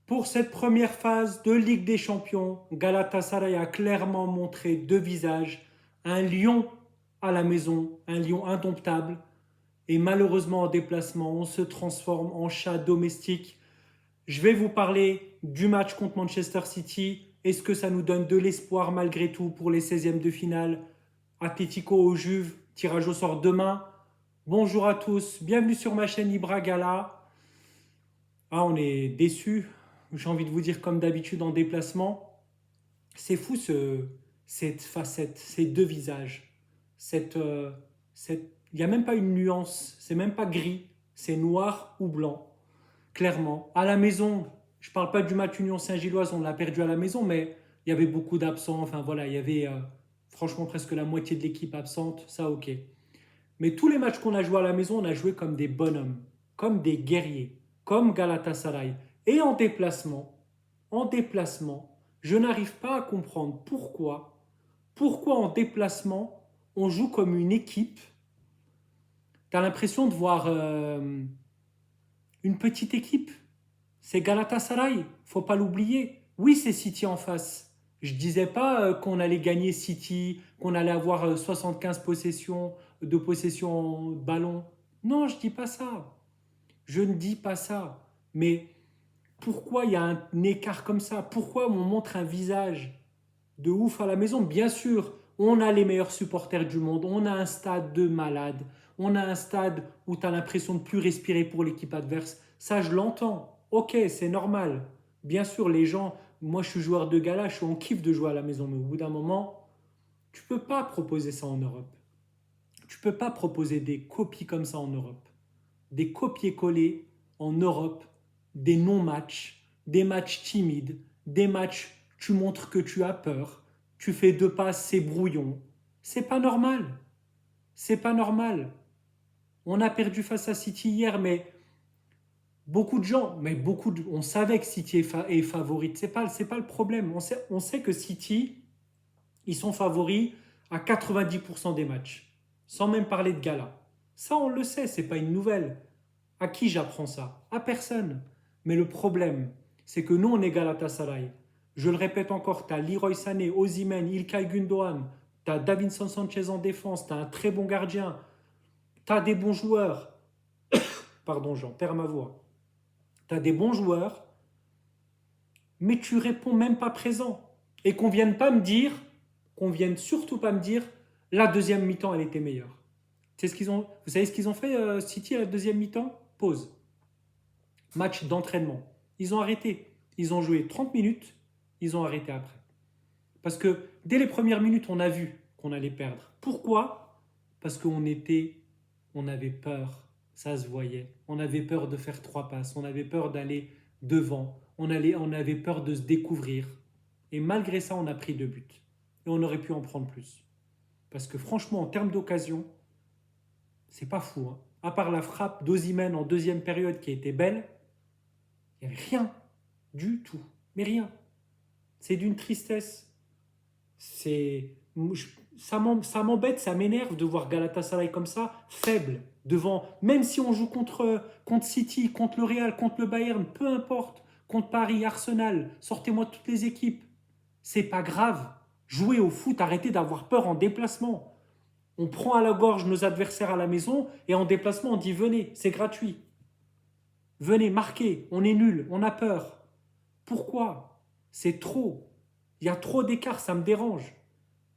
Pour cette première phase de Ligue des Champions, Galatasaray a clairement montré deux visages. Un lion à la maison, un lion indomptable. Et malheureusement en déplacement, on se transforme en chat domestique. Je vais vous parler du match contre Manchester City. Est-ce que ça nous donne de l'espoir malgré tout pour les 16e de finale? Atlético au Juve, tirage au sort demain. Bonjour à tous, bienvenue sur ma chaîne Ibra Gala. Ah, on est déçus, j'ai envie de vous dire comme d'habitude en déplacement. C'est fou cette facette, ces deux visages. Cette, euh, Il n'y a même pas une nuance, c'est même pas gris, c'est noir ou blanc, clairement. À la maison, je ne parle pas du match Union Saint-Gilloise, on l'a perdu à la maison, mais il y avait beaucoup d'absents. Enfin voilà, il y avait franchement presque la moitié de l'équipe absente, ça ok. Mais tous les matchs qu'on a joués à la maison, on a joué comme des bonhommes, comme des guerriers, comme Galatasaray. Et en déplacement, je n'arrive pas à comprendre pourquoi en déplacement, on joue comme une équipe. Tu as l'impression de voir une petite équipe. C'est Galatasaray, faut pas l'oublier. Oui, c'est City en face. Je disais pas qu'on allait gagner City, qu'on allait avoir 75 possessions de possession de ballon. Non, je dis pas ça. Je ne dis pas ça. Mais pourquoi il y a un écart comme ça? Pourquoi on montre un visage de ouf à la maison? Bien sûr, on a les meilleurs supporters du monde, on a un stade de malade, on a un stade où tu as l'impression de plus respirer pour l'équipe adverse. Ça, je l'entends. Ok, c'est normal. Bien sûr, les gens, moi je suis joueur de gala, on kiffe de jouer à la maison, mais au bout d'un moment, tu peux pas proposer ça en Europe. Tu peux pas proposer des copies comme ça en Europe. Des copier-coller en Europe, des non-matchs, des matchs timides, des matchs tu montres que tu as peur, tu fais deux passes, c'est brouillon. C'est pas normal. C'est pas normal. On a perdu face à City hier, mais beaucoup de gens, on savait que City est favorite. C'est pas le problème. On sait que City, ils sont favoris à 90% des matchs, sans même parler de gala. Ça, on le sait, c'est pas une nouvelle. À qui j'apprends ça? À personne. Mais le problème, c'est que nous, on est Galatasaray. Je le répète encore, tu as Leroy Sané, Osimhen, İlkay Gündoğan, tu as Davinson Sanchez en défense, tu as un très bon gardien, tu as des bons joueurs. Pardon, j'en perds ma voix. Tu as des bons joueurs, mais tu réponds même pas présent. Et qu'on vienne surtout pas me dire, la deuxième mi-temps, elle était meilleure. Vous savez ce qu'ils ont fait, City, à la deuxième mi-temps? Pause. Match d'entraînement. Ils ont arrêté. Ils ont joué 30 minutes, ils ont arrêté après. Parce que dès les premières minutes, on a vu qu'on allait perdre. Pourquoi? Parce on avait peur, ça se voyait. On avait peur de faire trois passes, on avait peur d'aller devant, on avait peur de se découvrir. Et malgré ça, on a pris deux buts. Et on aurait pu en prendre plus. Parce que franchement, en termes d'occasion, c'est pas fou. Hein. À part la frappe d'Osimhen en deuxième période qui était belle, il n'y avait rien du tout. Mais rien. C'est d'une tristesse. C'est, ça m'embête, ça m'énerve de voir Galatasaray comme ça, faible, devant, même si on joue contre City, contre le Real, contre le Bayern, peu importe, contre Paris, Arsenal, sortez-moi toutes les équipes. C'est pas grave. Jouez au foot, arrêtez d'avoir peur en déplacement. On prend à la gorge nos adversaires à la maison et en déplacement on dit venez, c'est gratuit. Venez, marquez, on est nul, on a peur. Pourquoi? C'est trop. Il y a trop d'écart, ça me dérange.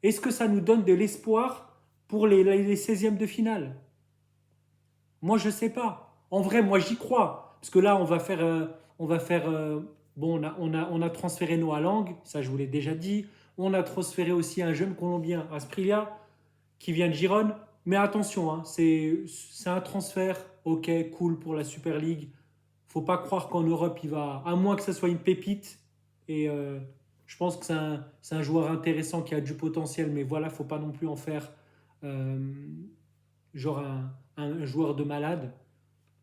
Est-ce que ça nous donne de l'espoir pour les 16e de finale? Moi, je ne sais pas. En vrai, moi, j'y crois. Parce que là, bon, on a transféré Noah Lang, ça je vous l'ai déjà dit. On a transféré aussi un jeune Colombien, Asprilla, qui vient de Gironne. Mais attention, hein, c'est un transfert, ok, cool pour la Super League. Faut pas croire qu'en Europe, il va. À moins que ça soit une pépite. Et je pense que c'est un joueur intéressant qui a du potentiel. Mais voilà, faut pas non plus en faire euh, genre un joueur de malade.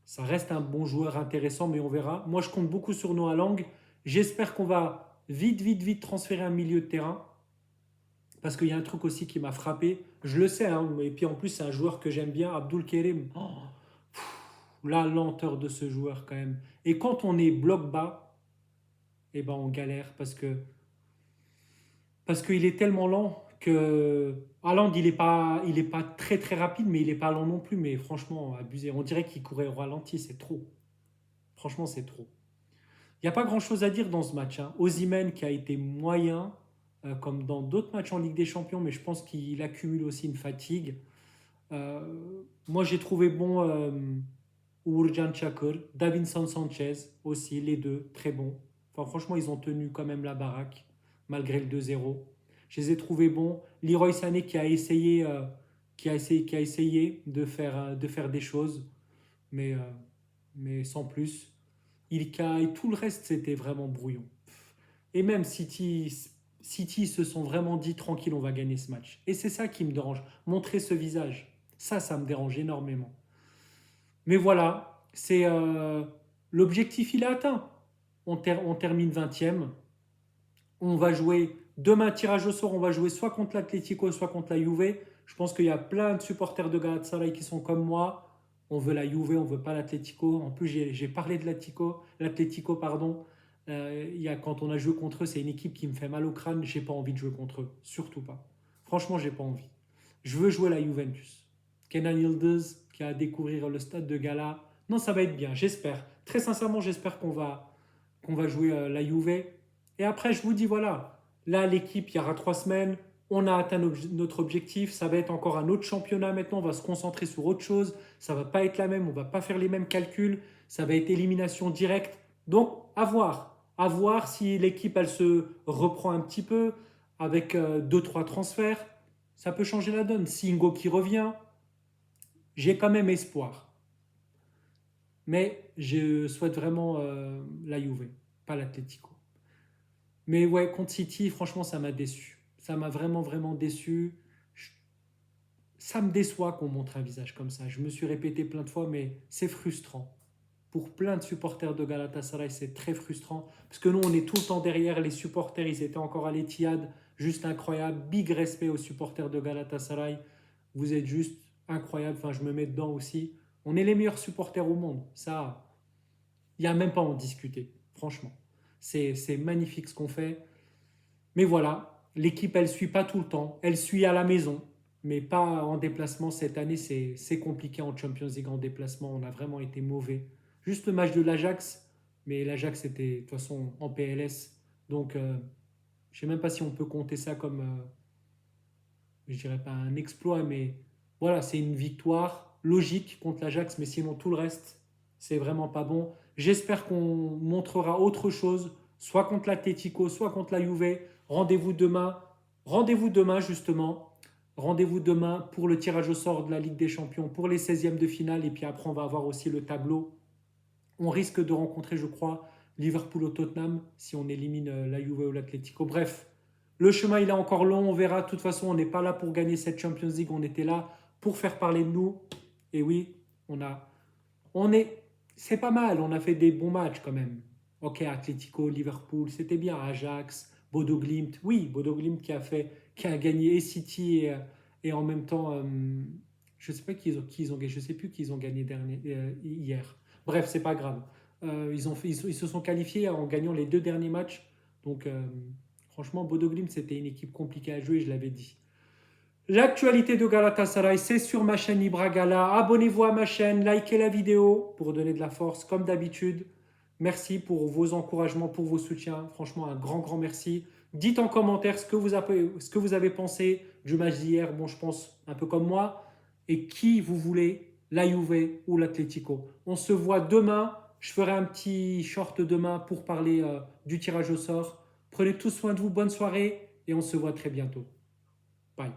Ça reste un bon joueur intéressant, mais on verra. Moi, je compte beaucoup sur Noah Lang. J'espère qu'on va vite, vite, vite transférer un milieu de terrain. Parce qu'il y a un truc aussi qui m'a frappé. Je le sais, hein, et puis en plus, c'est un joueur que j'aime bien, Abdul Kerim. Oh, la lenteur de ce joueur, quand même. Et quand on est bloc bas, eh ben on galère parce qu'il est tellement lent que Haaland, il est pas très très rapide, mais il est pas lent non plus. Mais franchement, abusé. On dirait qu'il courait au ralenti, c'est trop. Franchement, c'est trop. Il n'y a pas grand-chose à dire dans ce match, hein. Osimhen qui a été moyen, comme dans d'autres matchs en Ligue des Champions, mais je pense qu'il accumule aussi une fatigue. Moi, j'ai trouvé bon Uğurcan Çakır, Davinson Sanchez aussi, les deux, très bons. Enfin, franchement, ils ont tenu quand même la baraque, malgré le 2-0. Je les ai trouvés bons. Leroy Sané qui a essayé de faire des choses, mais, euh, mais sans plus. Ilka et tout le reste, c'était vraiment brouillon. Et même City se sont vraiment dit tranquille, on va gagner ce match. Et c'est ça qui me dérange. Montrer ce visage, ça me dérange énormément. Mais voilà, c'est l'objectif, il est atteint. On termine 20e. On va jouer demain, tirage au sort, on va jouer soit contre l'Atlético, soit contre la Juve. Je pense qu'il y a plein de supporters de Galatasaray qui sont comme moi. On veut la Juve, on veut pas l'Atlético. En plus, j'ai parlé de l'Atlético, pardon. Quand on a joué contre eux, c'est une équipe qui me fait mal au crâne. J'ai pas envie de jouer contre eux, surtout pas. Franchement, j'ai pas envie. Je veux jouer la Juventus. Kenan Yıldız qui a à découvrir le stade de Gala. Non, ça va être bien, j'espère. Très sincèrement, j'espère qu'on va jouer la Juve. Et après, je vous dis, voilà, là, l'équipe, il y aura 3 semaines, on a atteint notre objectif, ça va être encore un autre championnat maintenant, on va se concentrer sur autre chose, ça va pas être la même, on va pas faire les mêmes calculs, ça va être élimination directe. Donc, à voir si l'équipe, elle se reprend un petit peu avec 2-3 transferts, ça peut changer la donne. Si Ingo qui revient, j'ai quand même espoir. Mais je souhaite vraiment la Juve, pas l'Atlético. Mais ouais, contre City, franchement, ça m'a déçu. Ça m'a vraiment, vraiment déçu. Ça me déçoit qu'on montre un visage comme ça. Je me suis répété plein de fois, mais c'est frustrant. Pour plein de supporters de Galatasaray, c'est très frustrant. Parce que nous, on est tout le temps derrière. Les supporters, ils étaient encore à l'Etihad. Juste incroyable. Big respect aux supporters de Galatasaray. Vous êtes juste incroyable. Enfin, je me mets dedans aussi. On est les meilleurs supporters au monde. Ça, il n'y a même pas à en discuter. Franchement. C'est magnifique ce qu'on fait. Mais voilà, l'équipe, elle ne suit pas tout le temps. Elle suit à la maison, mais pas en déplacement. Cette année, c'est compliqué en Champions League en déplacement. On a vraiment été mauvais. Juste le match de l'Ajax, mais l'Ajax était de toute façon en PLS. Donc, je ne sais même pas si on peut compter ça comme, je dirais pas un exploit, mais voilà, c'est une victoire logique contre l'Ajax, mais sinon tout le reste, c'est vraiment pas bon. J'espère qu'on montrera autre chose, soit contre l'Atlético, soit contre la Juve. Rendez-vous demain. Rendez-vous demain, justement. Rendez-vous demain pour le tirage au sort de la Ligue des Champions, pour les 16e de finale. Et puis après, on va avoir aussi le tableau. On risque de rencontrer, je crois, Liverpool ou Tottenham si on élimine la Juve ou l'Atlético. Bref, le chemin, il est encore long. On verra. De toute façon, on n'est pas là pour gagner cette Champions League. On était là pour faire parler de nous. Et oui, on est, c'est pas mal. On a fait des bons matchs quand même. Ok, Atlético, Liverpool, c'était bien. Ajax, Bodo Glimt. Oui, Bodo Glimt qui a gagné et City et en même temps, je sais pas qui ils ont gagné. Je sais plus qui ils ont gagné hier. Bref, c'est pas grave. Ils se sont qualifiés en gagnant les 2 derniers matchs. Donc, franchement, Bodo Glimt, c'était une équipe compliquée à jouer, je l'avais dit. L'actualité de Galatasaray, c'est sur ma chaîne Ibragala. Abonnez-vous à ma chaîne, likez la vidéo pour donner de la force comme d'habitude. Merci pour vos encouragements, pour vos soutiens. Franchement, un grand, grand merci. Dites en commentaire ce que vous avez pensé du match d'hier. Bon, je pense un peu comme moi. Et qui vous voulez, la Juve ou l'Atlético. On se voit demain. Je ferai un petit short demain pour parler du tirage au sort. Prenez tous soin de vous. Bonne soirée et on se voit très bientôt. Bye.